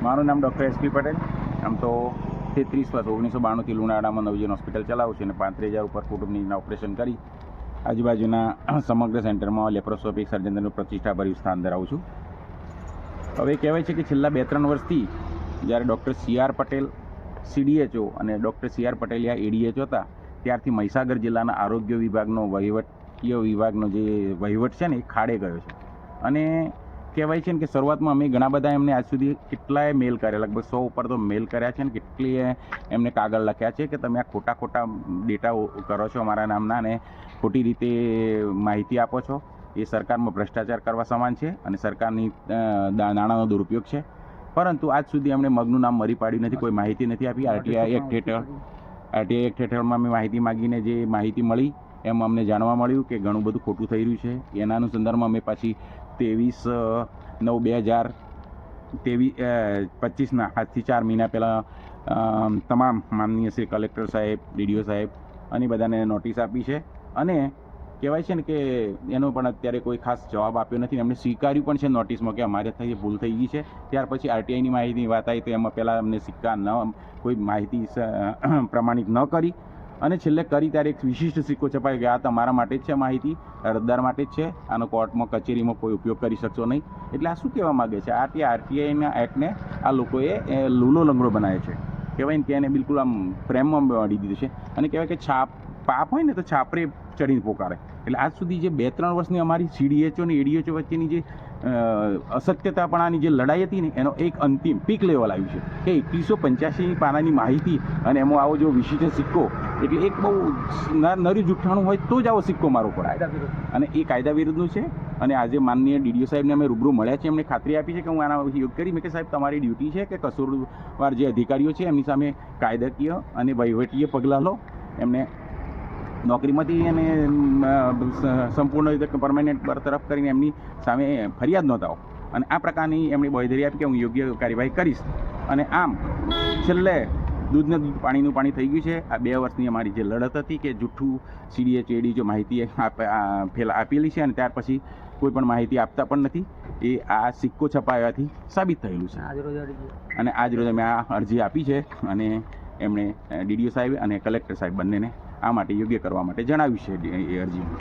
મારું નામ doctor SP. Patel. આમ તો 33 વર્ષ 1992થી લુણાવાડામાં નવજીવન હોસ્પિટલ ચલાવું છું અને 35,000 ઉપર કુટુંબની ઓપરેશન કરી આજુબાજુના સમગ્ર સેન્ટરમાં લેપ્રોસ્કોપિક સર્જનનું પ્રતિષ્ઠાભર્યું સ્થાન ધરાવું છું. હવે કહેવાય છે કે છેલ્લા 2-3 વર્ષથી જ્યારે ડૉક્ટર C.R. પટેલ CDHO અને ડૉક્ટર C.R. પટેલિયા ADHO હતા ત્યારથી મહીસાગર જિલ્લાના આરોગ્ય વિભાગનો વિભાગનો જે વહીવટ છે ને એ ખાડે ગયો છે. અને કહેવાય છે ને કે શરૂઆતમાં અમે ઘણા બધા એમને આજ સુધી કેટલાય મેલ કર્યા, લગભગ 100 ઉપર તો મેલ કર્યા છે ને કેટલીય એમને કાગળ લખ્યા છે કે તમે આ ખોટા ડેટા કરો છો અમારા નામના અને ખોટી રીતે માહિતી આપો છો. એ સરકારમાં ભ્રષ્ટાચાર કરવા સમાન છે અને સરકારની નાણાંનો દુરુપયોગ છે. પરંતુ આજ સુધી અમને મગનું નામ મરી પાડ્યું નથી, કોઈ માહિતી નથી આપી. આરટીઆઈ એક્ટ હેઠળમાં અમે માહિતી માગીને જે માહિતી મળી એમાં અમને જાણવા મળ્યું કે ઘણું બધું ખોટું થઈ રહ્યું છે. એના અનુસંધાનમાં અમે પાછી 23/9/2025ના આજથી 4 મહિના પહેલાં તમામ માનનીય શ્રી કલેક્ટર સાહેબ, DDO સાહેબ અને બધાને નોટિસ આપી છે. અને કહેવાય છે ને કે એનો પણ અત્યારે કોઈ ખાસ જવાબ આપ્યો નથી. એમને સ્વીકાર્યું પણ છે નોટિસમાં કે અમારે થઈ ભૂલ થઈ ગઈ છે. ત્યાર પછી આરટીઆઈની માહિતીની વાત આવી તો એમાં પહેલાં અમને કોઈ માહિતી પ્રમાણિત ન કરી અને છેલ્લે કરી ત્યારે એક વિશિષ્ટ સિક્કો છપાયો કે આ તમારા માટે જ છે, માહિતી અરજદાર માટે જ છે, આનો કોર્ટમાં કચેરીમાં કોઈ ઉપયોગ કરી શકશો નહીં. એટલે આ શું કહેવા માગે છે? આરટીઆઈના એક્ટને આ લોકોએ લૂલો લંગડો બનાવ્યો છે. કહેવાય ને કે એને બિલકુલ આમ પ્રેમમાં વાળી દીધું છે. અને કહેવાય કે પાપ હોય ને તો છાપરે ચડીને પોકારે. એટલે આજ સુધી જે 2-3 વર્ષની અમારી CDHO અને ADHO વચ્ચેની જે અસત્યતાપણાની જે લડાઈ હતી ને એનો એક અંતિમ પીક લેવલ આવ્યું છે કે 2185 પાનાની માહિતી અને એમાં આવો જો વિશિષ્ટ સિક્કો, એટલે એક બહુ નરી જુઠ્ઠાણું હોય તો જ આવો સિક્કો મારવો પડે અને એ કાયદા વિરુદ્ધનું છે. અને આજે માનનીય DDO સાહેબને અમે રૂબરૂ મળ્યા છે, એમણે ખાતરી આપી છે કે હું આના યોગ કરી. મેં કે સાહેબ તમારી ડ્યુટી છે કે કસૂરવાર જે અધિકારીઓ છે એમની સામે કાયદાકીય અને વહીવટીય પગલાં લો, એમને નોકરીમાંથી અને સંપૂર્ણ રીતે પરમાનન્ટ બરતરફ કરીને એમની સામે ફરિયાદ નોંધાવો. અને આ પ્રકારની એમણે બાંયધરી આપી કે હું યોગ્ય કાર્યવાહી કરીશ. અને આમ છેલ્લે દૂધને દૂધ પાણીનું પાણી થઈ ગયું છે. આ 2 વર્ષની અમારી જે લડત હતી કે જૂઠું CDHO ADHO માહિતી આપેલી છે અને ત્યાર પછી કોઈ પણ માહિતી આપતા પણ નથી, એ આ સિક્કો છપાવવાથી સાબિત થયેલું છે. અને આજ રોજ અમે આ અરજી આપી છે અને એમણે DDO સાહેબ અને કલેક્ટર સાહેબ બંનેને આ માટે યોગ્ય કરવા માટે જણાવ્યું છે એ અરજીમાં.